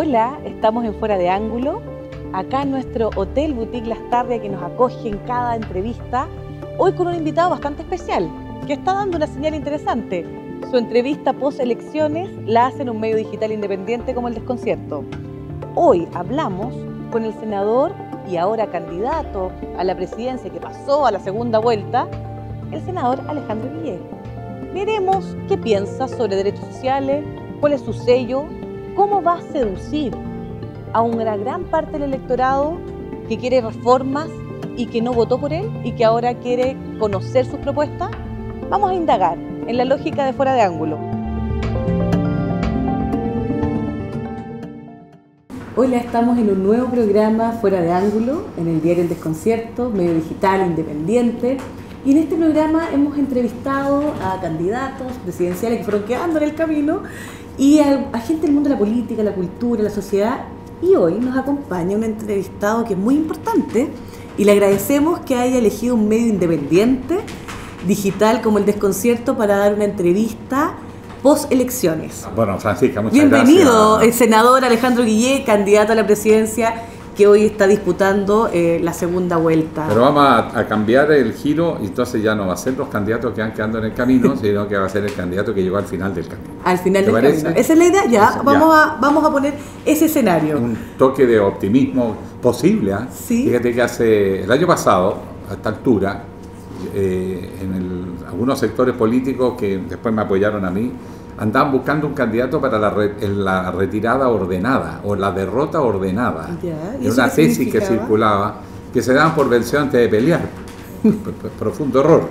Hola, estamos en Fuera de Ángulo, acá en nuestro Hotel Boutique Las Tardes, que nos acoge en cada entrevista, hoy con un invitado bastante especial, que está dando una señal interesante. Su entrevista post elecciones la hace en un medio digital independiente como El Desconcierto. Hoy hablamos con el senador y ahora candidato a la presidencia que pasó a la segunda vuelta, el senador Alejandro Guillé. Veremos qué piensa sobre derechos sociales, cuál es su sello, cómo va a seducir a una gran parte del electorado que quiere reformas y que no votó por él y que ahora quiere conocer sus propuestas. Vamos a indagar en la lógica de Fuera de Ángulo. Hoy estamos en un nuevo programa Fuera de Ángulo, en el diario El Desconcierto, medio digital independiente. Y en este programa hemos entrevistado a candidatos presidenciales que fueron quedando en el camino y a gente del mundo de la política, la cultura, la sociedad. Y hoy nos acompaña un entrevistado que es muy importante y le agradecemos que haya elegido un medio independiente, digital como El Desconcierto, para dar una entrevista post-elecciones. Bueno, Francisca, muchas gracias. Bienvenido, el senador Alejandro Guillé, candidato a la presidencia, que hoy está disputando la segunda vuelta. Pero vamos a cambiar el giro, y entonces ya no va a ser los candidatos que van quedando en el camino, sino que va a ser el candidato que llegó al final del camino. Al final del camino. Esa es la idea, ya, vamos a poner ese escenario. Un toque de optimismo posible, ¿eh? Sí. Fíjate que el año pasado, a esta altura, algunos sectores políticos que después me apoyaron a mí, andaban buscando un candidato para la retirada ordenada o la derrota ordenada. Era una tesis que circulaba, que se daban por vencido antes de pelear. Profundo error,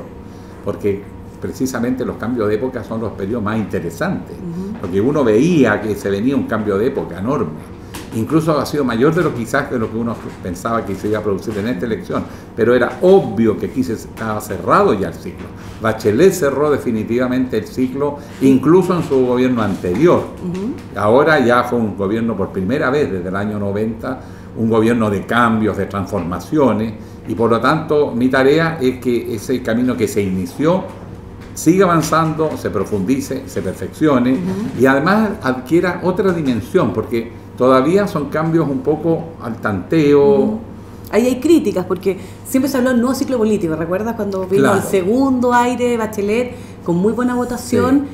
porque precisamente los cambios de época son los periodos más interesantes, porque uno veía que se venía un cambio de época enorme. Incluso ha sido mayor de lo quizás de lo que uno pensaba que se iba a producir en esta elección, pero era obvio que aquí estaba cerrado ya el ciclo. Bachelet cerró definitivamente el ciclo, incluso en su gobierno anterior. Ahora ya fue un gobierno por primera vez desde el año 90, un gobierno de cambios, de transformaciones, y por lo tanto mi tarea es que ese camino que se inició siga avanzando, se profundice, se perfeccione y además adquiera otra dimensión, porque todavía son cambios un poco al tanteo. Ahí hay críticas, porque siempre se habló del nuevo ciclo político. ¿Recuerdas cuando vino el segundo aire de Bachelet con muy buena votación?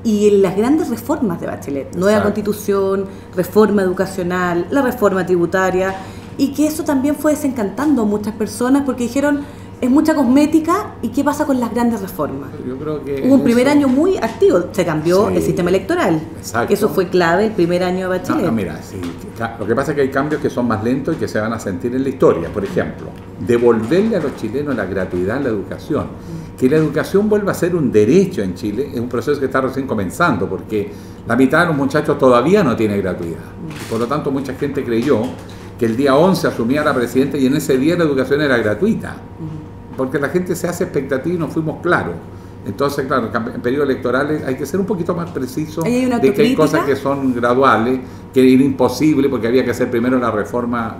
Sí. Y en las grandes reformas de Bachelet, nueva constitución, reforma educacional, la reforma tributaria, y que eso también fue desencantando a muchas personas porque dijeron, es mucha cosmética, ¿y qué pasa con las grandes reformas? Yo creo que hubo un primer año muy activo, se cambió el sistema electoral. Exacto. Eso fue clave el primer año de Bachelet. Mira, lo que pasa es que hay cambios que son más lentos y que se van a sentir en la historia. Por ejemplo, devolverle a los chilenos la gratuidad en la educación. Que la educación vuelva a ser un derecho en Chile es un proceso que está recién comenzando, porque la mitad de los muchachos todavía no tiene gratuidad. Por lo tanto, mucha gente creyó que el día 11 asumía la presidenta y en ese día la educación era gratuita. Porque la gente se hace expectativa y no fuimos claros. Entonces, claro, en periodos electorales hay que ser un poquito más preciso de que hay cosas que son graduales, que era imposible porque había que hacer primero la reforma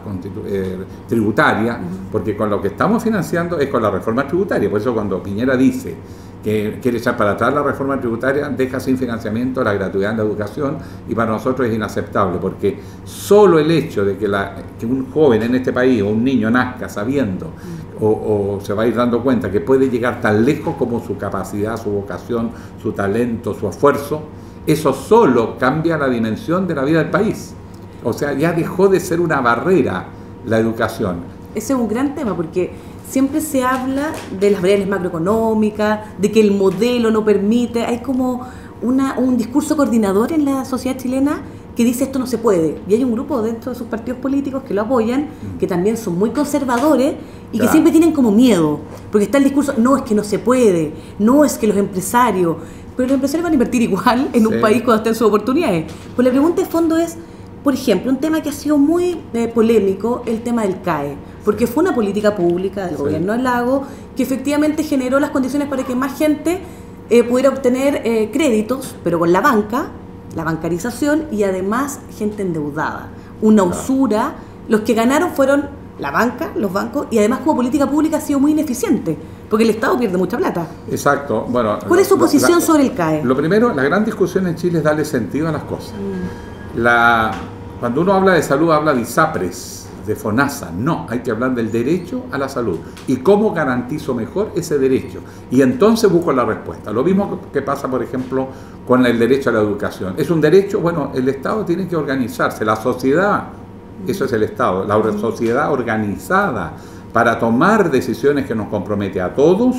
tributaria, porque con lo que estamos financiando es con la reforma tributaria. Por eso cuando Piñera dice que quiere echar para atrás la reforma tributaria, deja sin financiamiento la gratuidad en la educación, y para nosotros es inaceptable, porque solo el hecho de que un joven en este país o un niño nazca sabiendo o se va a ir dando cuenta que puede llegar tan lejos como su capacidad, su vocación, su talento, su esfuerzo, eso solo cambia la dimensión de la vida del país. O sea, ya dejó de ser una barrera la educación. Ese es un gran tema, porque siempre se habla de las variables macroeconómicas, de que el modelo no permite, hay como un discurso coordinador en la sociedad chilena que dice esto no se puede, y hay un grupo dentro de sus partidos políticos que lo apoyan, que también son muy conservadores y que siempre tienen como miedo, porque está el discurso, no, es que no se puede, no, es que los empresarios, pero los empresarios van a invertir igual en un país cuando estén sus oportunidades. Pues la pregunta de fondo es, por ejemplo, un tema que ha sido muy polémico, el tema del CAE, porque fue una política pública del gobierno de Lagos que efectivamente generó las condiciones para que más gente pudiera obtener créditos, pero con la banca, la bancarización, y además gente endeudada, una usura. Los que ganaron fueron la banca, los bancos, y además como política pública ha sido muy ineficiente, porque el Estado pierde mucha plata. Exacto. Bueno, ¿cuál es su posición sobre el CAE? Lo primero, la gran discusión en Chile es darle sentido a las cosas. Cuando uno habla de salud, habla de ISAPRES, de FONASA. No, hay que hablar del derecho a la salud. ¿Y cómo garantizo mejor ese derecho? Y entonces busco la respuesta. Lo mismo que pasa, por ejemplo, con el derecho a la educación. ¿Es un derecho? Bueno, el Estado tiene que organizarse. La sociedad, eso es el Estado, la sociedad organizada para tomar decisiones que nos compromete a todos,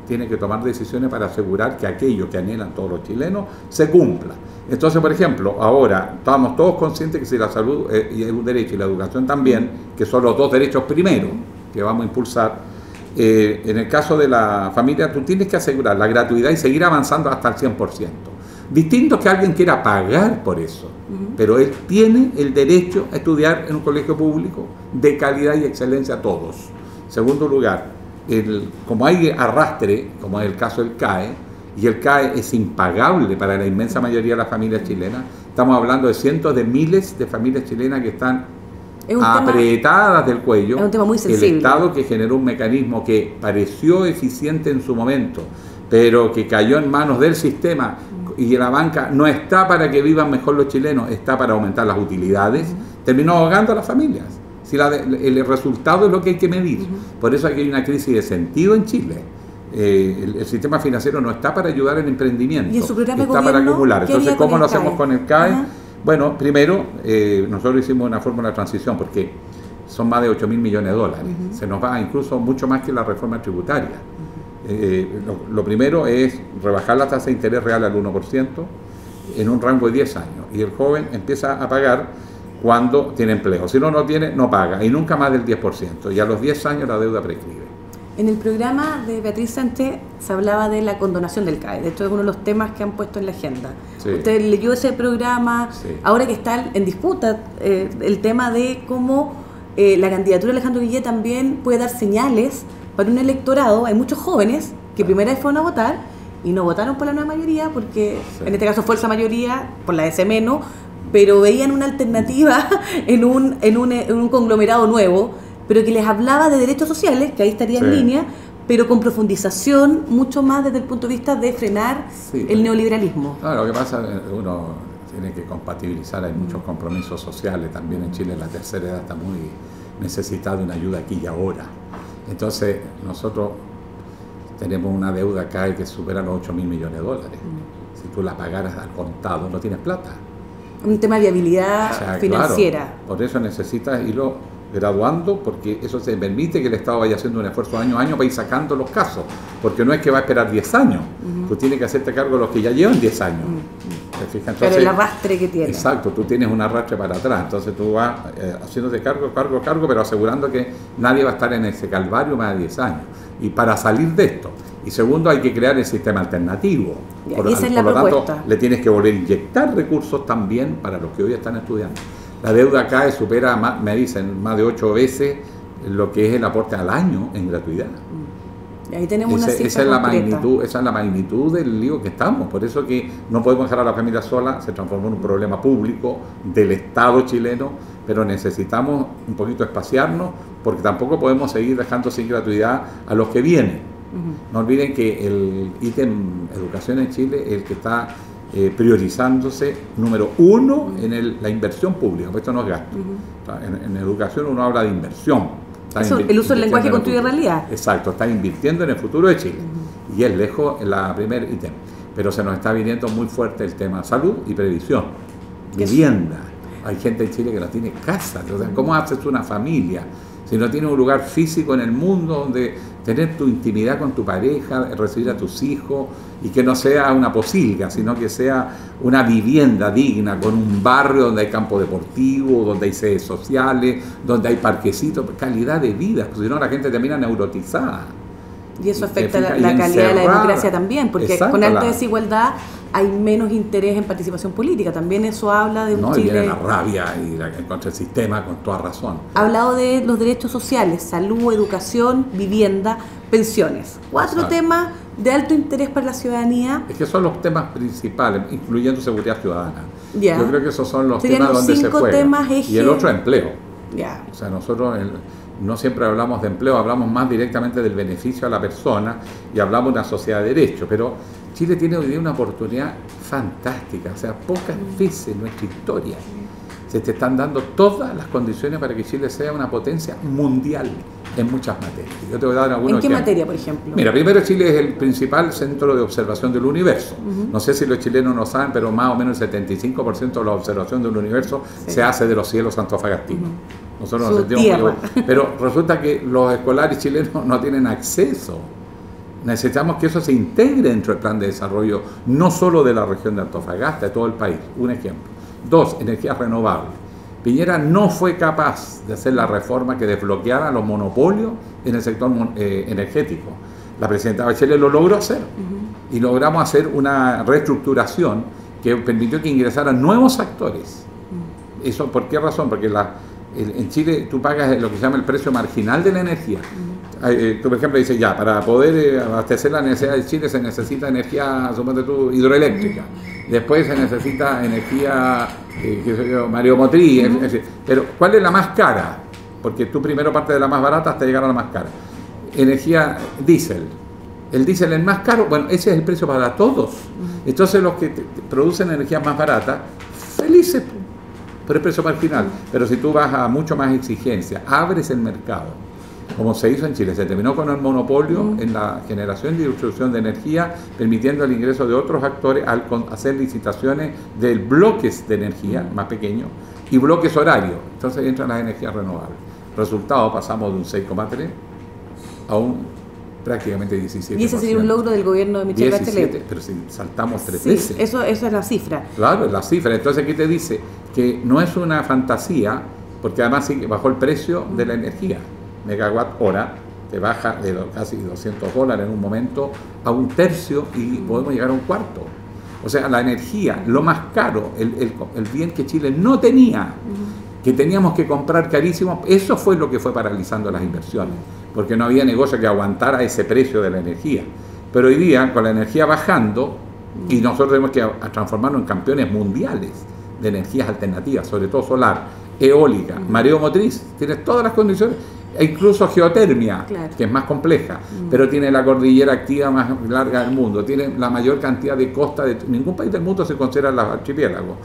tiene que tomar decisiones para asegurar que aquello que anhelan todos los chilenos se cumpla. Entonces, por ejemplo, ahora estamos todos conscientes que si la salud es un derecho y la educación también, que son los dos derechos primeros que vamos a impulsar, en el caso de la familia tú tienes que asegurar la gratuidad y seguir avanzando hasta el 100%. Distinto que alguien quiera pagar por eso, pero él tiene el derecho a estudiar en un colegio público de calidad y excelencia a todos. Segundo lugar, como hay arrastre, como es el caso del CAE, y el CAE es impagable para la inmensa mayoría de las familias chilenas, estamos hablando de cientos de miles de familias chilenas que están apretadas del cuello. Es un tema muy sensible. El Estado, que generó un mecanismo que pareció eficiente en su momento, pero que cayó en manos del sistema, y la banca no está para que vivan mejor los chilenos, está para aumentar las utilidades, terminó ahogando a las familias. Si el resultado es lo que hay que medir. Por eso aquí hay una crisis de sentido en Chile. El sistema financiero no está para ayudar en emprendimiento, ¿Y en su programa está de para gobierno, acumular. Entonces, ¿cómo lo hacemos con el CAE? Bueno, primero, nosotros hicimos una fórmula de transición porque son más de 8.000 millones de dólares. Se nos va incluso mucho más que la reforma tributaria. Lo primero es rebajar la tasa de interés real al 1% en un rango de 10 años. Y el joven empieza a pagar cuando tiene empleo. Si no, no tiene, no paga. Y nunca más del 10%. Y a los 10 años la deuda prescribe. En el programa de Beatriz Sánchez se hablaba de la condonación del CAE. De hecho, es uno de los temas que han puesto en la agenda. Sí. Usted leyó ese programa. Sí. Ahora que está en disputa el tema de cómo la candidatura de Alejandro Guillet también puede dar señales para un electorado. Hay muchos jóvenes que primera vez fueron a votar y no votaron por la nueva mayoría porque, en este caso, fuerza mayoría, por la S menos, pero veían una alternativa en un conglomerado nuevo, pero que les hablaba de derechos sociales, que ahí estaría en línea, pero con profundización mucho más desde el punto de vista de frenar el neoliberalismo. No, lo que pasa, uno tiene que compatibilizar, hay muchos compromisos sociales, también en Chile la tercera edad está muy necesitada de una ayuda aquí y ahora. Entonces, nosotros tenemos una deuda acá que supera los 8.000 millones de dólares. Si tú la pagaras al contado, no tienes plata. Un tema de viabilidad financiera. Claro, por eso necesitas irlo graduando, porque eso se permite que el Estado vaya haciendo un esfuerzo año a año para ir sacando los casos, porque no es que va a esperar 10 años, tú tienes que hacerte cargo de los que ya llevan 10 años. ¿Te fijas? Entonces, pero el arrastre que tienes. Exacto, tú tienes un arrastre para atrás, entonces tú vas haciéndote cargo, pero asegurando que nadie va a estar en ese calvario más de 10 años. Y para salir de esto, y segundo, hay que crear el sistema alternativo. Por lo tanto, le tienes que volver a inyectar recursos también para los que hoy están estudiando. La deuda acá supera, me dicen, más de 8 veces lo que es el aporte al año en gratuidad. Y ahí tenemos una cifra esa es la magnitud del lío que estamos. Por eso que no podemos dejar a la familia sola, se transformó en un problema público del Estado chileno, pero necesitamos un poquito espaciarnos, porque tampoco podemos seguir dejando sin gratuidad a los que vienen. No olviden que el ítem educación en Chile es el que está priorizándose número 1 en la inversión pública, porque esto no es gasto. En educación uno habla de inversión. El uso del lenguaje construye realidad. Exacto, está invirtiendo en el futuro de Chile. Y es lejos la primer ítem. Pero se nos está viniendo muy fuerte el tema salud y previsión. Vivienda. Hay gente en Chile que no tiene casa. O sea, ¿cómo haces una familia? Si no tienes un lugar físico en el mundo donde tener tu intimidad con tu pareja, recibir a tus hijos, y que no sea una posilga, sino que sea una vivienda digna, con un barrio donde hay campo deportivo, donde hay sedes sociales, donde hay parquecitos, calidad de vida, porque si no la gente termina neurotizada. Y eso afecta la calidad de la democracia también, porque con alta desigualdad hay menos interés en participación política. También eso habla de un Chile... y viene la rabia contra el sistema, con toda razón. Ha hablado de los derechos sociales, salud, educación, vivienda, pensiones. 4 temas de alto interés para la ciudadanía. Es que son los temas principales, incluyendo seguridad ciudadana. Yo creo que esos son los temas donde se juega. Y el otro, empleo. O sea, nosotros... No siempre hablamos de empleo, hablamos más directamente del beneficio a la persona y hablamos de una sociedad de derechos, pero Chile tiene hoy día una oportunidad fantástica, o sea, pocas veces en nuestra historia se te están dando todas las condiciones para que Chile sea una potencia mundial en muchas materias. Yo te voy a dar algunos ¿En qué ejemplos. materia, por ejemplo? Mira, primero Chile es el principal centro de observación del universo. No sé si los chilenos no saben, pero más o menos el 75% de la observación del universo se hace de los cielos antofagastinos. Nosotros nos sentimos muy orgullosos. Pero resulta que los escolares chilenos no tienen acceso. Necesitamos que eso se integre dentro del plan de desarrollo, no solo de la región de Antofagasta, de todo el país. Un ejemplo. 2, energías renovables. Piñera no fue capaz de hacer la reforma que desbloqueara los monopolios en el sector energético. La presidenta Bachelet lo logró hacer y logramos hacer una reestructuración que permitió que ingresaran nuevos actores. ¿Eso por qué razón? Porque en Chile tú pagas lo que se llama el precio marginal de la energía. Tú, por ejemplo, dices, ya, para poder abastecer la necesidad de Chile se necesita energía, suponte tú, hidroeléctrica. Después se necesita energía, qué sé yo, mareomotriz. Pero, ¿cuál es la más cara? Porque tú primero partes de la más barata hasta llegar a la más cara. Energía diésel. El diésel es más caro, bueno, ese es el precio para todos. Entonces los que producen energía más barata, felices por el precio marginal. Pero si tú vas a mucho más exigencia, abres el mercado, como se hizo en Chile, se terminó con el monopolio en la generación y distribución de energía, permitiendo el ingreso de otros actores al hacer licitaciones de bloques de energía más pequeños y bloques horarios. Entonces entran las energías renovables. Resultado, pasamos de un 6,3 a un prácticamente 17%. Y ese sería un logro del gobierno de Michelle Bachelet. Pero si saltamos 3 sí, veces. Eso es la cifra. Claro, es la cifra. Entonces, ¿qué te dice? Que no es una fantasía, porque además sí que bajó el precio de la energía. Megawatt hora, te baja de casi $200 en un momento a un tercio y podemos llegar a un cuarto. O sea, la energía, lo más caro, el bien que Chile no tenía, que teníamos que comprar carísimo, eso fue lo que fue paralizando las inversiones, porque no había negocio que aguantara ese precio de la energía. Pero hoy día, con la energía bajando, y nosotros tenemos que transformarnos en campeones mundiales de energías alternativas, sobre todo solar, eólica, mareomotriz, tienes todas las condiciones, e incluso geotermia, que es más compleja, pero tiene la cordillera activa más larga del mundo, tiene la mayor cantidad de costa de ningún país del mundo se considera los archipiélagos.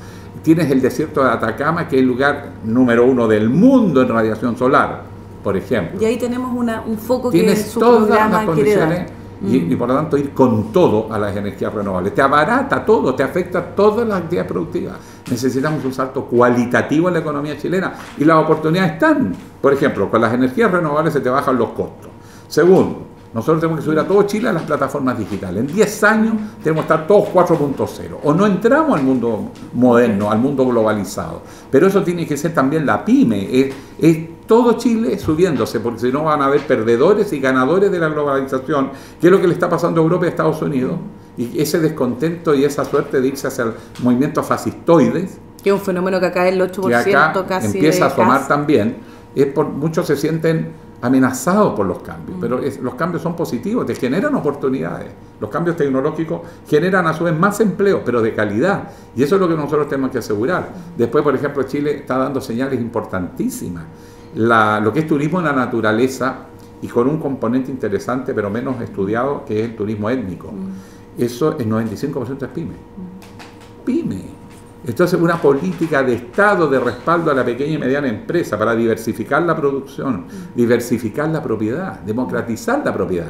Tienes el desierto de Atacama, que es el lugar número 1 del mundo en radiación solar, por ejemplo. Y ahí tenemos un foco tienes que su todas programa las condiciones y por lo tanto ir con todo a las energías renovables. Te abarata todo, te afecta todas las actividades productivas. Necesitamos un salto cualitativo en la economía chilena y las oportunidades están. Por ejemplo, con las energías renovables se te bajan los costos. Segundo, nosotros tenemos que subir a todo Chile a las plataformas digitales. En 10 años tenemos que estar todos 4.0. O no entramos al mundo moderno, al mundo globalizado. Pero eso tiene que ser también la pyme. Es todo Chile subiéndose, porque si no van a haber perdedores y ganadores de la globalización, que es lo que le está pasando a Europa y a Estados Unidos. Y ese descontento y esa suerte de irse hacia el movimiento fascistoides, que es un fenómeno que acá es el 8% que acá casi empieza a asomar también, muchos se sienten amenazados por los cambios, pero los cambios son positivos, te generan oportunidades. Los cambios tecnológicos generan a su vez más empleo, pero de calidad, y eso es lo que nosotros tenemos que asegurar. Después, por ejemplo, Chile está dando señales importantísimas. Lo que es turismo en la naturaleza, y con un componente interesante pero menos estudiado, que es el turismo étnico. Eso el 95% es pyme. Pyme. Entonces, una política de Estado de respaldo a la pequeña y mediana empresa para diversificar la producción, diversificar la propiedad, democratizar la propiedad,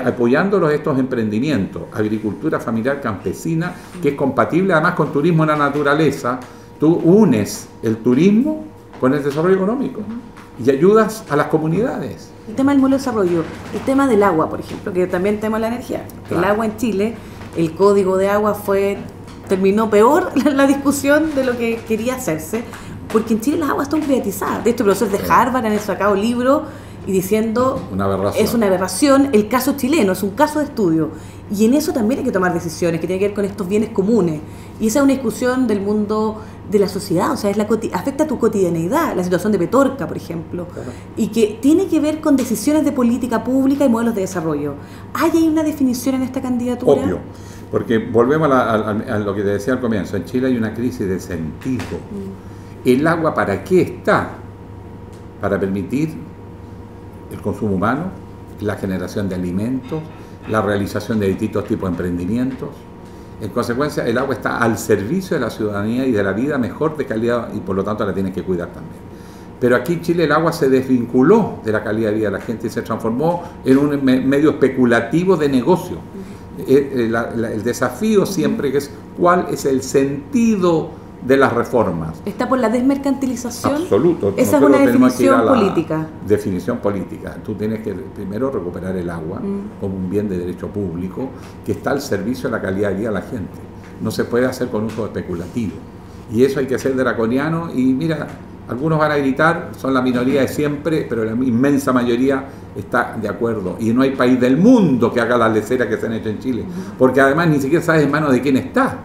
apoyándolos estos emprendimientos, agricultura familiar campesina, que es compatible además con turismo en la naturaleza. Tú unes el turismo con el desarrollo económico y ayudas a las comunidades. El tema del modelo de desarrollo, el tema del agua, por ejemplo, que también tenemos la energía. Claro. El agua en Chile, el código de agua terminó peor la discusión de lo que quería hacerse, porque en Chile las aguas están privatizadas. De hecho, profesores de Harvard han sacado libros y diciendo es una aberración el caso chileno, es un caso de estudio. Y en eso también hay que tomar decisiones que tienen que ver con estos bienes comunes. Y esa es una discusión del mundo de la sociedad, o sea, afecta a tu cotidianeidad, la situación de Petorca, por ejemplo, y que tiene que ver con decisiones de política pública y modelos de desarrollo. ¿Hay ahí una definición en esta candidatura? Obvio. Porque volvemos a lo que te decía al comienzo, en Chile hay una crisis de sentido. ¿El agua para qué está? Para permitir el consumo humano, la generación de alimentos, la realización de distintos tipos de emprendimientos. En consecuencia, el agua está al servicio de la ciudadanía y de la vida mejor de calidad y por lo tanto la tienes que cuidar también. Pero aquí en Chile el agua se desvinculó de la calidad de vida de la gente y se transformó en un medio especulativo de negocio. El desafío siempre que es cuál es el sentido de las reformas. ¿Está por la desmercantilización? Absoluto. Esa es una definición política. Definición política. Tú tienes que primero recuperar el agua como un bien de derecho público que está al servicio de la calidad de vida de la gente. No se puede hacer con uso especulativo. Y eso hay que ser draconiano y mira, algunos van a gritar, son la minoría de siempre, pero la inmensa mayoría está de acuerdo. Y no hay país del mundo que haga las leceras que se han hecho en Chile. Porque además ni siquiera sabes en manos de quién está.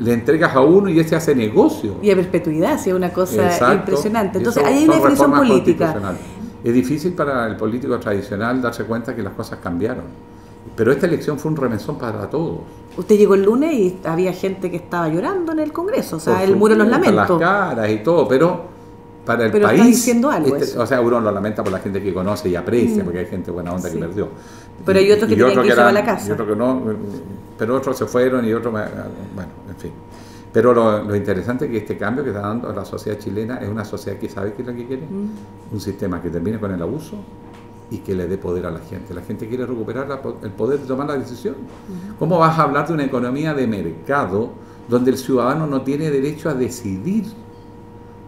Le entregas a uno y ese hace negocio. Y a perpetuidad, sí, es una cosa impresionante. Entonces, ahí hay una definición política. Es difícil para el político tradicional darse cuenta que las cosas cambiaron. Pero esta elección fue un remesón para todos. Usted llegó el lunes y había gente que estaba llorando en el Congreso, o sea, el muro de los lamentos. Las caras y todo, pero para el pero país, está diciendo algo o sea, uno lo lamenta por la gente que conoce y aprecia, porque hay gente buena onda que perdió. Pero hay otros que tenían que irse a la casa. Y otros que no, pero otros se fueron y otros, bueno, en fin. Pero lo interesante es que este cambio que está dando la sociedad chilena es una sociedad que sabe qué es lo que quiere, un sistema que termine con el abuso y que le dé poder a la gente. La gente quiere recuperar el poder de tomar la decisión. ¿Cómo vas a hablar de una economía de mercado donde el ciudadano no tiene derecho a decidir?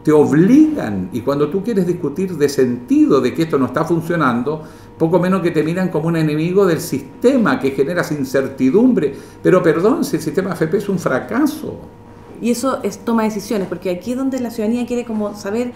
Te obligan, y cuando tú quieres discutir de sentido de que esto no está funcionando, poco menos que te miran como un enemigo del sistema que genera incertidumbre. Pero perdón, si el sistema AFP es un fracaso. Y eso es toma de decisiones, porque aquí es donde la ciudadanía quiere como saber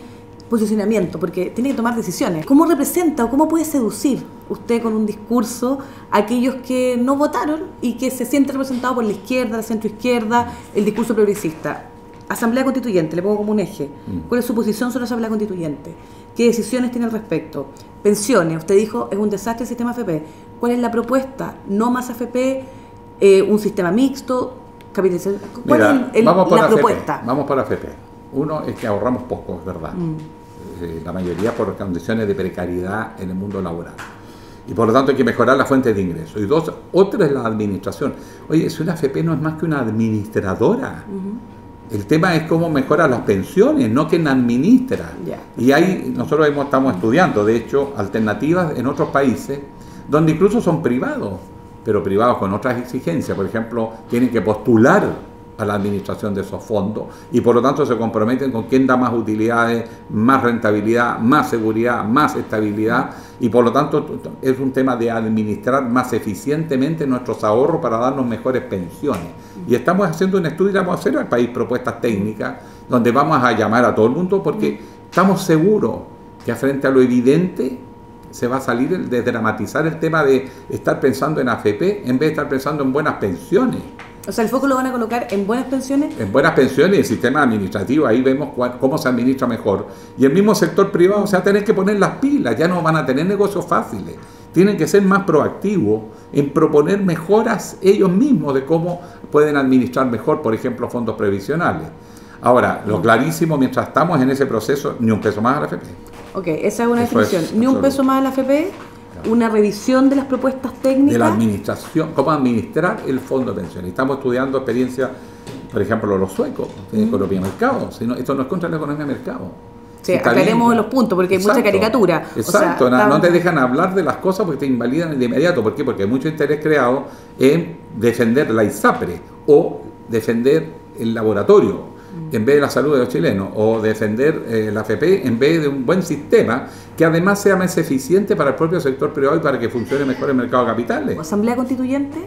posicionamiento, porque tiene que tomar decisiones. ¿Cómo representa o cómo puede seducir usted con un discurso a aquellos que no votaron y que se sienten representados por la izquierda, la centroizquierda, el discurso progresista? Asamblea Constituyente, le pongo como un eje. ¿Cuál es su posición sobre la Asamblea Constituyente? ¿Qué decisiones tiene al respecto? Pensiones, usted dijo, es un desastre el sistema AFP. ¿Cuál es la propuesta? ¿No más AFP? ¿Un sistema mixto? ¿Capitalización? ¿Cuál es la propuesta? Vamos por AFP. Uno es que ahorramos poco, es verdad. La mayoría por condiciones de precariedad en el mundo laboral. Y por lo tanto hay que mejorar la fuente de ingresos. Y dos, otra es la administración. Oye, si una AFP no es más que una administradora. El tema es cómo mejora las pensiones, no quién administra. Y ahí nosotros estamos estudiando, de hecho, alternativas en otros países, donde incluso son privados, pero privados con otras exigencias. Por ejemplo, tienen que postular a la administración de esos fondos y por lo tanto se comprometen con quién da más utilidades, más rentabilidad, más seguridad, más estabilidad y por lo tanto es un tema de administrar más eficientemente nuestros ahorros para darnos mejores pensiones. Y estamos haciendo un estudio y vamos a hacer al país propuestas técnicas donde vamos a llamar a todo el mundo porque estamos seguros que frente a lo evidente se va a salir de dramatizar el tema de estar pensando en AFP en vez de estar pensando en buenas pensiones. O sea, el foco lo van a colocar en buenas pensiones. En buenas pensiones y el sistema administrativo, ahí vemos cómo se administra mejor. Y el mismo sector privado se va a tener que poner las pilas, ya no van a tener negocios fáciles. Tienen que ser más proactivos en proponer mejoras ellos mismos de cómo pueden administrar mejor, por ejemplo, fondos previsionales. Ahora, lo clarísimo, mientras estamos en ese proceso, ni un peso más a la AFP. Ok, esa es una definición. Ni un peso más a la AFP. Una revisión de las propuestas técnicas. De la administración, cómo administrar el fondo de pensiones. Estamos estudiando experiencias, por ejemplo, los suecos, de economía de mercado. Esto no es contra la economía de mercado. Sí, aclaremos los puntos, porque hay mucha caricatura. Exacto, o sea, no te dejan hablar de las cosas porque te invalidan de inmediato. ¿Por qué? Porque hay mucho interés creado en defender la ISAPRE o defender el laboratorio en vez de la salud de los chilenos, o defender la AFP en vez de un buen sistema que además sea más eficiente para el propio sector privado y para que funcione mejor el mercado de capitales. ¿Asamblea Constituyente?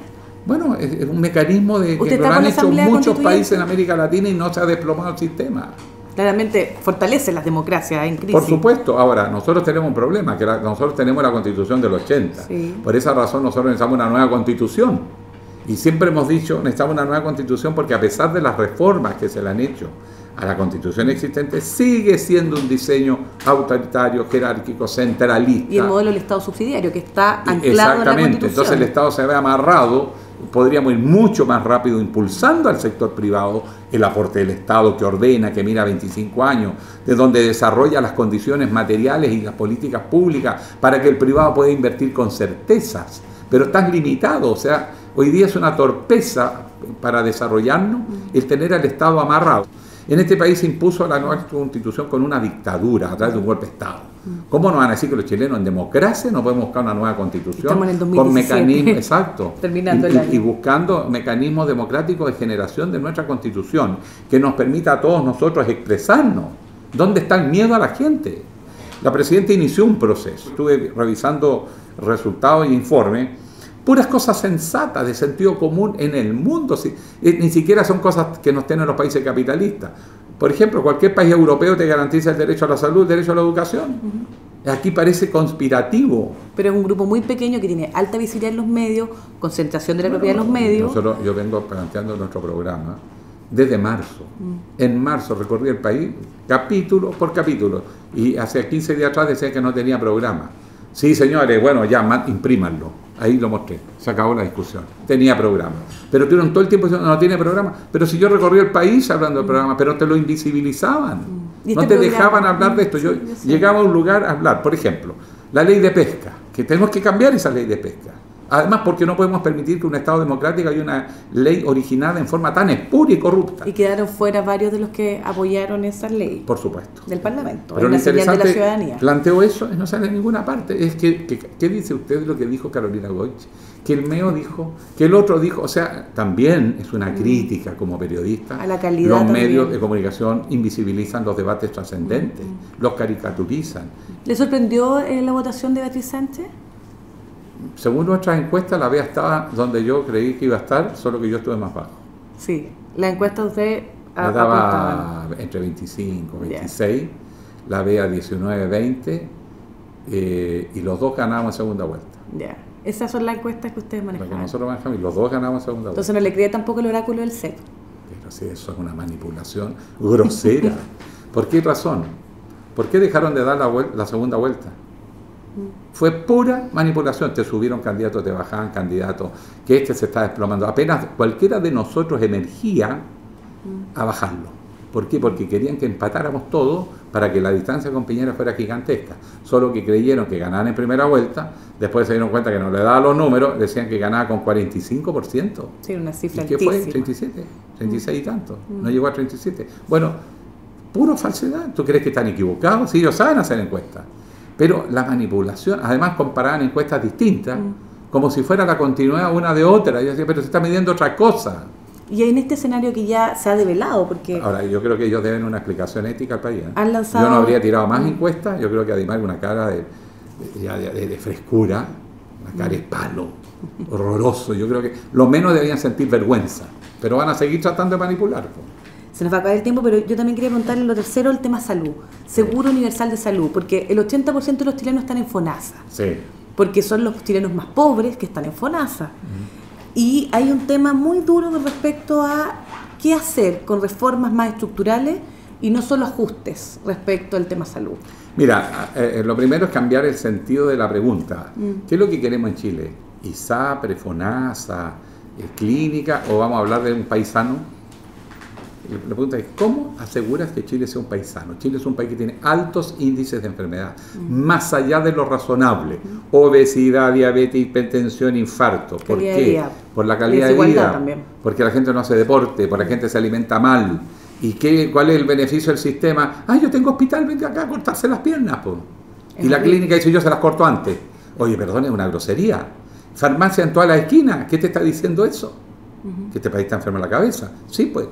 Bueno, es un mecanismo de que lo han hecho muchos países en América Latina y no se ha desplomado el sistema. Claramente fortalece las democracias en crisis. Por supuesto. Ahora, nosotros tenemos un problema, que nosotros tenemos la Constitución del 80. Sí. Por esa razón nosotros necesitamos una nueva Constitución. Y siempre hemos dicho, necesitamos una nueva Constitución porque a pesar de las reformas que se le han hecho a la Constitución existente, sigue siendo un diseño autoritario, jerárquico, centralista. Y el modelo del Estado subsidiario, que está anclado en la Constitución. Entonces el Estado se ve amarrado, podríamos ir mucho más rápido impulsando al sector privado el aporte del Estado que ordena, que mira 25 años, de donde desarrolla las condiciones materiales y las políticas públicas para que el privado pueda invertir con certezas. Pero estás limitado, o sea, hoy día es una torpeza para desarrollarnos el tener al Estado amarrado. En este país se impuso la nueva constitución con una dictadura a través de un golpe de Estado. ¿Cómo nos van a decir que los chilenos en democracia no podemos buscar una nueva constitución? Estamos en el 2017. Con mecanismos, exacto, Terminando el año. y buscando mecanismos democráticos de generación de nuestra constitución que nos permita a todos nosotros expresarnos. ¿Dónde está el miedo a la gente? La presidenta inició un proceso. Estuve revisando resultados e informes. Puras cosas sensatas, de sentido común en el mundo. Ni siquiera son cosas que nos tienen los países capitalistas. Por ejemplo, cualquier país europeo te garantiza el derecho a la salud, el derecho a la educación. Aquí parece conspirativo. Pero es un grupo muy pequeño que tiene alta visibilidad en los medios, concentración de la propiedad en los medios. Yo vengo planteando nuestro programa desde marzo. En marzo recorrí el país capítulo por capítulo. Y hace 15 días atrás decía que no tenía programa. Sí, señores, bueno, ya, imprímanlo. Ahí lo mostré, se acabó la discusión. Tenía programa. Pero tuvieron todo el tiempo diciendo, no tiene programa. Pero si yo recorrí el país hablando del programa, pero te lo invisibilizaban. No te dejaban hablar de esto. Yo llegaba a un lugar a hablar. Por ejemplo, la ley de pesca, que tenemos que cambiar esa ley de pesca. Además, porque no podemos permitir que un Estado democrático haya una ley originada en forma tan espuria y corrupta. Y quedaron fuera varios de los que apoyaron esa ley. Por supuesto. Del Parlamento. Pero en la señal de la ciudadanía. Planteo eso y no sale en ninguna parte. Es que ¿qué dice usted de lo que dijo Carolina Goich? Que el MEO dijo, que el otro dijo, o sea, también es una crítica como periodista. A la calidad los también. medios de comunicación invisibilizan los debates trascendentes, los caricaturizan. ¿Le sorprendió la votación de Beatriz Sánchez? Según nuestras encuestas, la BEA estaba donde yo creí que iba a estar, solo que yo estuve más bajo. Sí, la encuesta de usted Me daba entre 25, 26, la BEA 19, 20, y los dos ganábamos en segunda vuelta. Ya, esas son las encuestas que ustedes manejan. Lo que nosotros manejamos, y los dos ganamos en segunda vuelta. Entonces no le cree tampoco el oráculo del CEP. Pero sí, eso es una manipulación grosera. ¿Por qué razón? ¿Por qué dejaron de dar la segunda vuelta? Fue pura manipulación. Te subieron candidatos, te bajaban candidatos, que se está desplomando. Apenas cualquiera de nosotros emergía a bajarlo. ¿Por qué? Porque querían que empatáramos todos para que la distancia con Piñera fuera gigantesca. Solo que creyeron que ganaban en primera vuelta, después se dieron cuenta que no le daban los números, decían que ganaba con 45%. Sí, una cifra ¿Y qué altísima. fue? 37, 36 y tanto. No llegó a 37. Bueno, pura falsedad. ¿Tú crees que están equivocados? Sí, ellos saben hacer encuestas. Pero la manipulación, además comparaban encuestas distintas, como si fuera la continuidad una de otra. Yo decía, pero se está midiendo otra cosa. Y en este escenario que ya se ha develado, porque Ahora, yo creo que ellos deben una explicación ética al país. han lanzado... Yo no habría tirado más encuestas, yo creo que además una cara de frescura, una cara de palo, horroroso. Yo creo que lo menos deberían sentir vergüenza, pero van a seguir tratando de manipular. Se nos va a acabar el tiempo, pero yo también quería preguntarle lo tercero, el tema salud. Seguro universal de salud, porque el 80% de los chilenos están en FONASA. Sí. Porque son los chilenos más pobres que están en FONASA. Y hay un tema muy duro con respecto a qué hacer con reformas más estructurales y no solo ajustes respecto al tema salud. Mira, lo primero es cambiar el sentido de la pregunta. ¿Qué es lo que queremos en Chile? ¿ISAPRE, FONASA, clínica, o vamos a hablar de un paisano? La pregunta es, ¿cómo aseguras que Chile sea un paisano? Chile es un país que tiene altos índices de enfermedad, más allá de lo razonable. Obesidad, diabetes, hipertensión, infarto. ¿Por qué? Por la calidad de vida. También. Porque la gente no hace deporte, porque la gente se alimenta mal. ¿Y cuál es el beneficio del sistema? Yo tengo hospital, venga acá a cortarse las piernas. Y la clínica dice, yo se las corto antes. Oye, perdón, es una grosería. Farmacia en todas las esquinas, ¿qué te está diciendo eso? Que este país está enfermo en la cabeza. Sí, pues.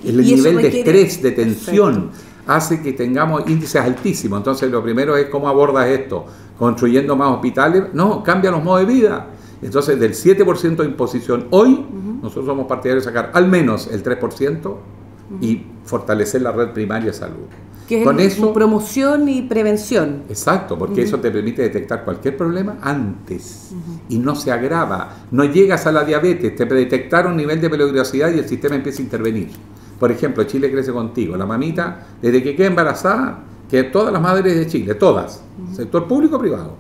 El nivel de estrés, de tensión, hace que tengamos índices altísimos. Entonces, lo primero es cómo abordas esto. ¿Construyendo más hospitales? No, cambia los modos de vida. Entonces, del 7% de imposición hoy, nosotros somos partidarios de sacar al menos el 3% y fortalecer la red primaria de salud. Que es con eso, promoción y prevención. Exacto, porque eso te permite detectar cualquier problema antes y no se agrava. No llegas a la diabetes, te detectaron un nivel de peligrosidad y el sistema empieza a intervenir. Por ejemplo, Chile crece contigo. La mamita, desde que queda embarazada, que todas las madres de Chile, todas, sector público o privado,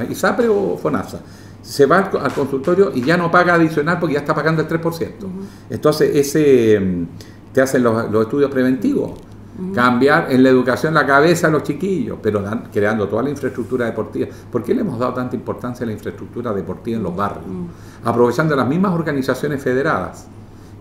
ISAPRE o FONASA, se va al consultorio y ya no paga adicional porque ya está pagando el 3%. Entonces, te hacen los estudios preventivos. Cambiar en la educación la cabeza a los chiquillos, pero creando toda la infraestructura deportiva. ¿Por qué le hemos dado tanta importancia a la infraestructura deportiva en los barrios? Aprovechando las mismas organizaciones federadas,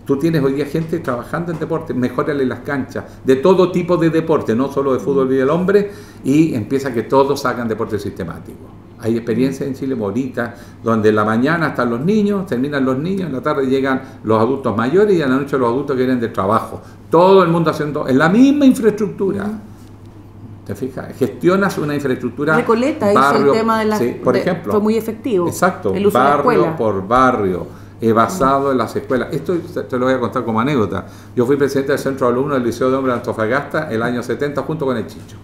Tú tienes hoy día gente trabajando en deporte, mejórale las canchas, de todo tipo de deporte, no solo de fútbol y del hombre, y empieza que todos hagan deporte sistemático. Hay experiencias en Chile bonitas, donde en la mañana están los niños, terminan los niños, en la tarde llegan los adultos mayores y en la noche los adultos que vienen del trabajo. Todo el mundo haciendo en la misma infraestructura. ¿Te fijas? Gestionas una infraestructura. Recoleta barrio, hizo el tema de la. Sí, por ejemplo. Fue muy efectivo. Exacto, el uso barrio de la escuela. por barrio, basado en las escuelas. Esto te lo voy a contar como anécdota. Yo fui presidente del Centro de Alumnos del Liceo de Hombres de Antofagasta el año 70 junto con el Chicho.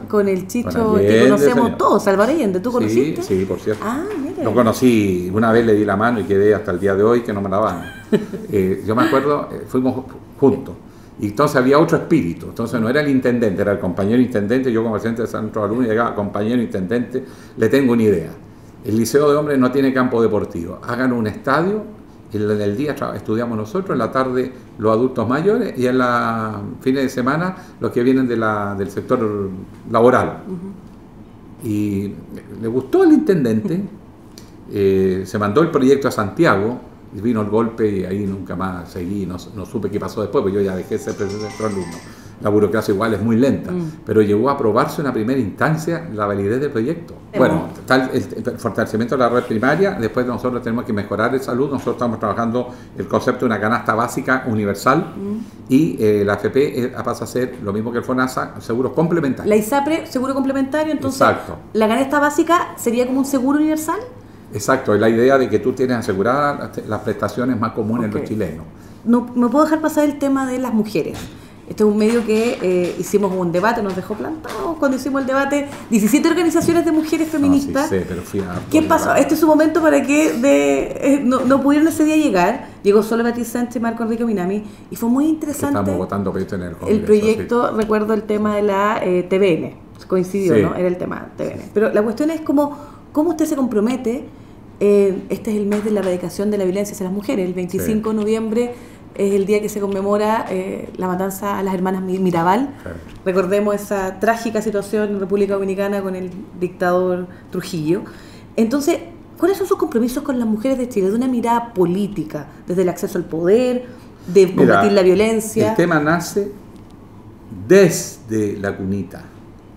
Con el Chicho Allende, que conocemos señor. todos, Álvaro Allende, ¿tú conociste? Sí, por cierto. Mira. Lo conocí, una vez le di la mano y quedé hasta el día de hoy que no me la van. Yo me acuerdo, fuimos juntos. Y entonces había otro espíritu. Entonces no era el intendente, era el compañero intendente. Yo como presidente del Centro de Alumnos llegaba, compañero intendente, le tengo una idea. El Liceo de Hombres no tiene campo deportivo. Hagan un estadio. En el día estudiamos nosotros, en la tarde los adultos mayores y en los fines de semana los que vienen del sector laboral. Y le gustó al intendente, se mandó el proyecto a Santiago, y vino el golpe y ahí nunca más seguí, no supe qué pasó después, porque yo ya dejé de ser presidente del alumno. La burocracia igual es muy lenta, pero llegó a aprobarse en una primera instancia la validez del proyecto. Bueno, está el fortalecimiento de la red primaria, después nosotros tenemos que mejorar el salud, nosotros estamos trabajando el concepto de una canasta básica universal y la AFP pasa a ser lo mismo que el FONASA, seguros complementarios. La ISAPRE, seguro complementario, entonces Exacto. La canasta básica sería como un seguro universal. Exacto, es la idea de que tú tienes aseguradas las prestaciones más comunes en los chilenos. No puedo dejar pasar el tema de las mujeres. Este es un medio que hicimos un debate, nos dejó plantados cuando hicimos el debate, 17 organizaciones de mujeres feministas. Sí, pero fui a ¿Qué pasó? Este es su momento para que no pudieron ese día llegar. Llegó solo Beatriz Sánchez y Marco Enrique Minami y fue muy interesante. Estamos votando proyectos en el Congreso. El proyecto, recuerdo el tema de la TVN, coincidió, Sí. ¿no? Era el tema TVN. Pero la cuestión es cómo usted se compromete. Este es el mes de la erradicación de la violencia hacia las mujeres. El 25 de noviembre es el día que se conmemora la matanza a las hermanas Mirabal. Sí. Recordemos esa trágica situación en República Dominicana con el dictador Trujillo. Entonces, ¿cuáles son sus compromisos con las mujeres de Chile? De una mirada política, desde el acceso al poder, de combatir la violencia. El tema nace desde la cunita,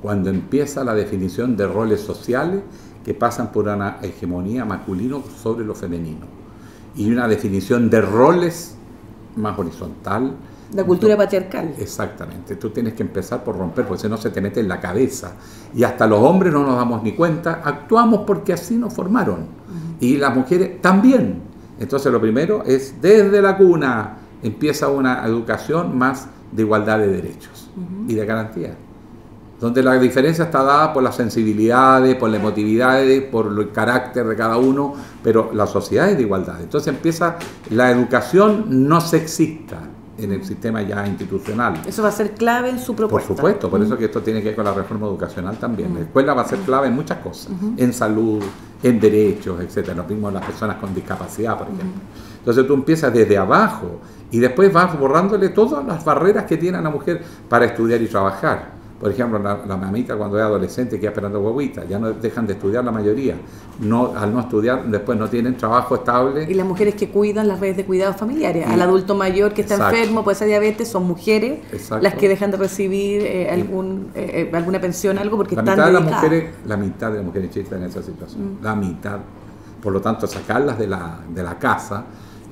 cuando empieza la definición de roles sociales que pasan por una hegemonía masculina sobre lo femenino y una definición de roles más horizontal. La cultura patriarcal. Exactamente, tú tienes que empezar por romper, porque si no se te mete en la cabeza. Y hasta los hombres no nos damos ni cuenta, actuamos porque así nos formaron. Y las mujeres también. Entonces lo primero es, desde la cuna, empieza una educación más de igualdad de derechos y de garantía. Donde la diferencia está dada por las sensibilidades, por las emotividades, por el carácter de cada uno, pero la sociedad es de igualdad. Entonces empieza la educación no sexista en el sistema ya institucional. Eso va a ser clave en su propuesta. Por supuesto, por eso que esto tiene que ver con la reforma educacional también. La escuela va a ser clave en muchas cosas, en salud, en derechos, etcétera. Lo mismo las personas con discapacidad, por ejemplo. Entonces tú empiezas desde abajo y después vas borrándole todas las barreras que tiene la mujer para estudiar y trabajar. Por ejemplo, la mamita cuando es adolescente queda esperando guaguita, ya no dejan de estudiar la mayoría. Al no estudiar, después no tienen trabajo estable. Y las mujeres que cuidan las redes de cuidados familiares. Al adulto mayor que está enfermo, puede ser diabetes, son mujeres las que dejan de recibir alguna pensión, algo porque están dedicadas. La mitad de las mujeres en Chile están en esa situación. La mitad. Por lo tanto, sacarlas de la casa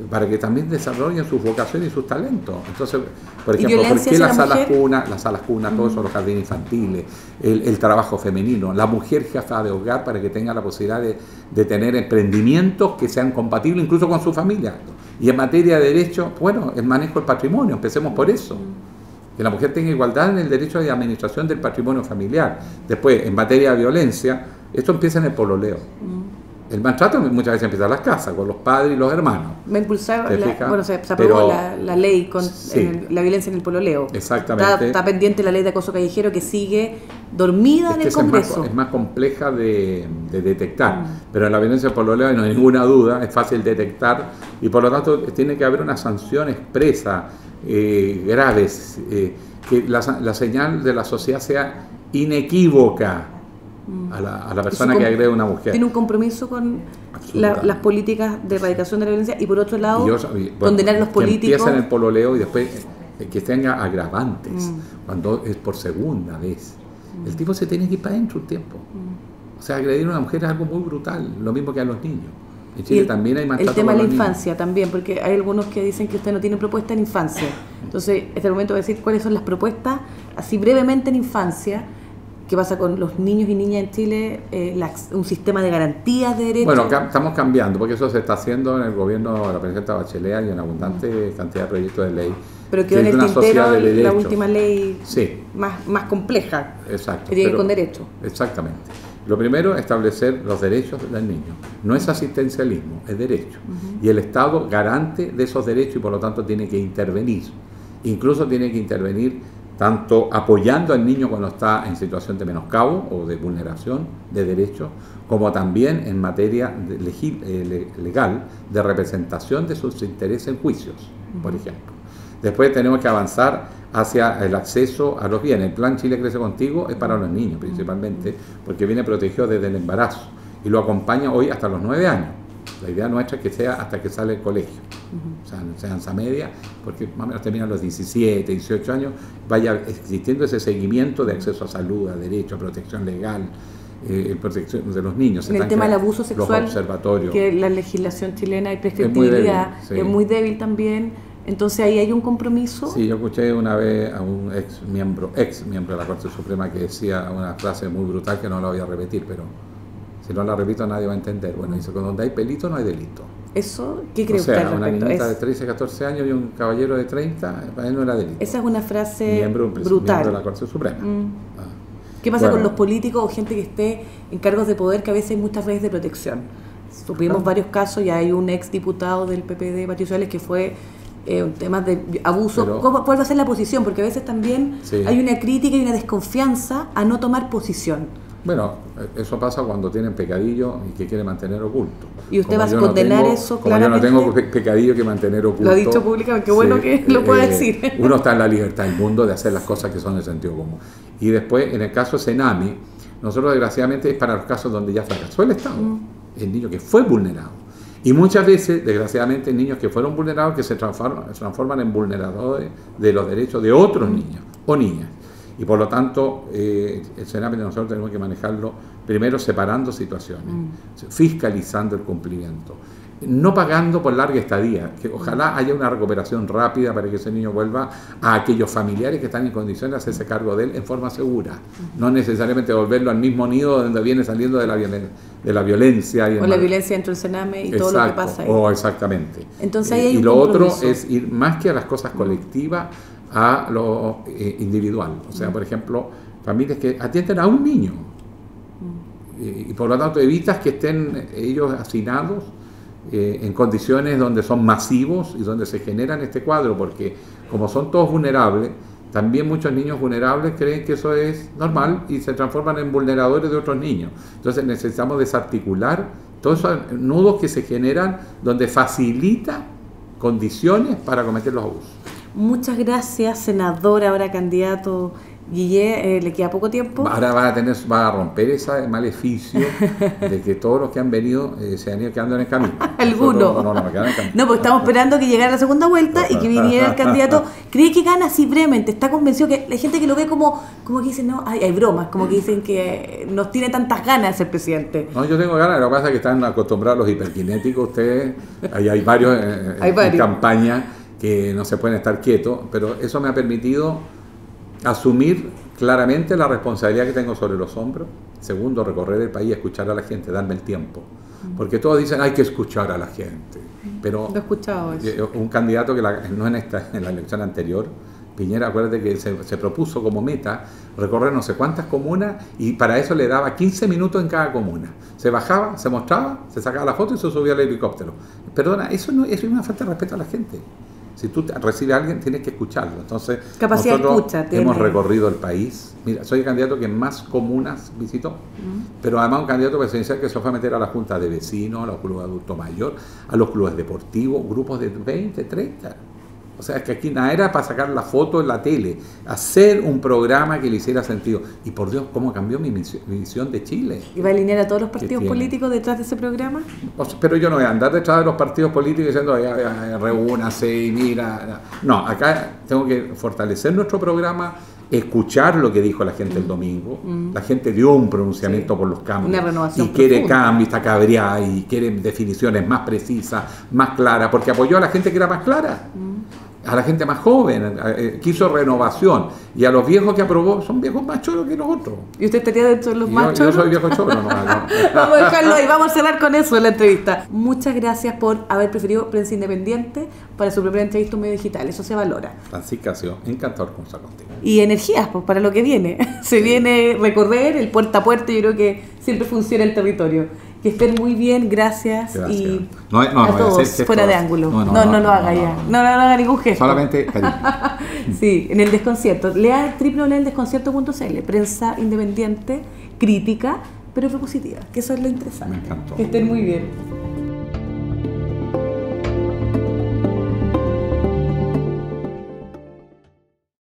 para que también desarrollen sus vocaciones y sus talentos. Entonces, por ejemplo, ¿por qué las salas cunas, todos esos, los jardines infantiles, el trabajo femenino, la mujer jefa de hogar para que tenga la posibilidad de tener emprendimientos que sean compatibles incluso con su familia? Y en materia de derecho, bueno, el manejo del patrimonio, empecemos por eso. Que la mujer tenga igualdad en el derecho de administración del patrimonio familiar. Después, en materia de violencia, esto empieza en el pololeo. El maltrato muchas veces empieza en las casas, con los padres y los hermanos. Va a impulsar, se aprobó la ley con la violencia en el pololeo. Exactamente. Está pendiente la ley de acoso callejero que sigue dormida en el Congreso. Es más compleja de detectar, pero en la violencia del pololeo no hay ninguna duda, es fácil detectar y por lo tanto tiene que haber una sanción expresa, graves, que la señal de la sociedad sea inequívoca. a la persona que agrede a una mujer. Tiene un compromiso con las políticas de erradicación de la violencia y por otro lado condenar a los políticos. Que empiecen el pololeo y después que tenga agravantes, cuando es por segunda vez. El tipo se tiene que ir para adentro un tiempo. O sea, agredir a una mujer es algo muy brutal, lo mismo que a los niños. En Chile también hay maltrato. El tema de la infancia también, porque hay algunos que dicen que usted no tiene propuesta en infancia. Entonces, este es el momento de decir cuáles son las propuestas, así brevemente en infancia. ¿Qué pasa con los niños y niñas en Chile? Un sistema de garantías de derechos. Bueno, estamos cambiando, porque eso se está haciendo en el gobierno de la presidenta Bachelet. Hay una abundante cantidad de proyectos de ley. Pero quedó en el tintero la última ley más compleja. Exacto, que tiene con derecho. Exactamente. Lo primero, establecer los derechos del niño. No es asistencialismo, es derecho. Y el Estado garante de esos derechos y por lo tanto tiene que intervenir. Incluso tiene que intervenir tanto apoyando al niño cuando está en situación de menoscabo o de vulneración de derechos, como también en materia legal de representación de sus intereses en juicios, por ejemplo. Después tenemos que avanzar hacia el acceso a los bienes. El Plan Chile Crece Contigo es para los niños principalmente, porque viene protegido desde el embarazo y lo acompaña hoy hasta los 9 años. La idea nuestra es que sea hasta que sale del colegio, o sea, enseñanza media, porque más o menos terminan los 17, 18 años, vaya existiendo ese seguimiento de acceso a salud, a derecho, a protección legal, protección de los niños. En el tema del abuso sexual, los observatorios, que la legislación chilena y prescriptibilidad es muy débil también. Entonces ahí hay un compromiso. Sí, yo escuché una vez a un ex miembro de la Corte Suprema que decía una frase muy brutal que no la voy a repetir, pero si no la repito nadie va a entender. Bueno, dice que donde hay pelito no hay delito. ¿Eso qué cree usted? O sea, una niñita de 13, 14 años y un caballero de 30, para él no era delito. Esa es una frase brutal. Miembro de la Corte Suprema. ¿Qué pasa con los políticos o gente que esté en cargos de poder, que a veces hay muchas redes de protección? Tuvimos varios casos y hay un ex diputado del PPD, Patricio Suárez, que fue un tema de abuso. ¿Cuál va a ser la posición? Porque a veces también hay una crítica y una desconfianza a no tomar posición. Bueno, eso pasa cuando tienen pecadillo y que quieren mantener oculto. ¿Y usted va a condenar eso claramente? Como yo no tengo pecadillo que mantener oculto. Lo ha dicho públicamente, qué bueno que lo pueda decir. Uno está en la libertad del mundo de hacer las cosas que son de sentido común. Y después, en el caso Senami, nosotros desgraciadamente es para los casos donde ya fracasó el Estado. El niño que fue vulnerado. Y muchas veces, desgraciadamente, niños que fueron vulnerados que se transforman en vulneradores de los derechos de otros niños o niñas. Y por lo tanto, el Senami nosotros tenemos que manejarlo primero separando situaciones, fiscalizando el cumplimiento, no pagando por larga estadía, que ojalá haya una recuperación rápida para que ese niño vuelva a aquellos familiares que están en condiciones de hacerse cargo de él en forma segura, no necesariamente volverlo al mismo nido donde viene saliendo de la violencia. O la violencia dentro del Sename y todo lo que pasa ahí. Exactamente. Entonces ahí hay y un lo compromiso. otro es ir más que a las cosas colectivas, a lo individual. O sea, por ejemplo, familias que atienden a un niño y por lo tanto evitas que estén ellos hacinados en condiciones donde son masivos y donde se generan este cuadro, porque como son todos vulnerables, también muchos niños vulnerables creen que eso es normal y se transforman en vulneradores de otros niños. Entonces necesitamos desarticular todos esos nudos que se generan donde facilita condiciones para cometer los abusos. Muchas gracias, senador, ahora candidato Guillé, le queda poco tiempo. Ahora va a romper ese maleficio de que todos los que han venido se han ido quedando en el camino. ¿Alguno? No, me quedan en el camino. No, porque estamos esperando que llegara la segunda vuelta y que viniera el candidato. ¿Cree que gana así brevemente? ¿Está convencido que hay gente que lo ve como que dicen, no, hay bromas, como que dicen que no tiene tantas ganas de ser presidente? No, yo tengo ganas, lo que pasa es que están acostumbrados los hiperkinéticos ustedes, ahí hay varios en campaña que no se pueden estar quietos, pero eso me ha permitido asumir claramente la responsabilidad que tengo sobre los hombros. Segundo, recorrer el país, escuchar a la gente, darme el tiempo. Porque todos dicen, hay que escuchar a la gente. Pero lo he escuchado eso. Un candidato que no en la elección anterior, Piñera, acuérdate que se propuso como meta recorrer no sé cuántas comunas y para eso le daba 15 minutos en cada comuna. Se bajaba, se mostraba, se sacaba la foto y se subía al helicóptero. Perdona, eso es una falta de respeto a la gente. Si tú recibes a alguien, tienes que escucharlo. Entonces, capacidad nosotros de escucha, hemos recorrido el país. Mira, soy el candidato que más comunas visitó, pero además un candidato presidencial que se fue a meter a la junta de vecinos, a los clubes de adulto mayor, a los clubes deportivos, grupos de 20, 30. O sea, es que aquí nada era para sacar la foto en la tele, hacer un programa que le hiciera sentido. Y por Dios, ¿cómo cambió mi visión de Chile? ¿Y va a alinear a todos los partidos políticos detrás de ese programa? Pero yo no voy a andar detrás de los partidos políticos diciendo, reúnanse y mira. No, acá tengo que fortalecer nuestro programa, escuchar lo que dijo la gente el domingo. La gente dio un pronunciamiento por los cambios. Una renovación y quiere profunda. cambio, está cabreada y quiere definiciones más precisas, más claras, porque apoyó a la gente que era más clara. A la gente más joven, quiso renovación, y a los viejos que aprobó son viejos más choros que nosotros. ¿Y usted estaría dentro de los más choros? Yo soy viejo choro, no. Vamos a dejarlo ahí, vamos a cerrar con eso en la entrevista. Muchas gracias por haber preferido Prensa Independiente para su primera entrevista en medio digital, eso se valora. Francisca, ha sido encantador conversar contigo. Y energías, pues para lo que viene. Se viene recorrer el puerta a puerta, yo creo que siempre funciona el territorio. Que estén muy bien, gracias. Y a todos, fuera de ángulo. No lo haga ya. No haga ningún gesto. Solamente cariño. Sí, en el desconcierto. Lea www.eldesconcierto.cl. Prensa independiente, crítica, pero propositiva. Que eso es lo interesante. Me encantó. Que estén muy bien.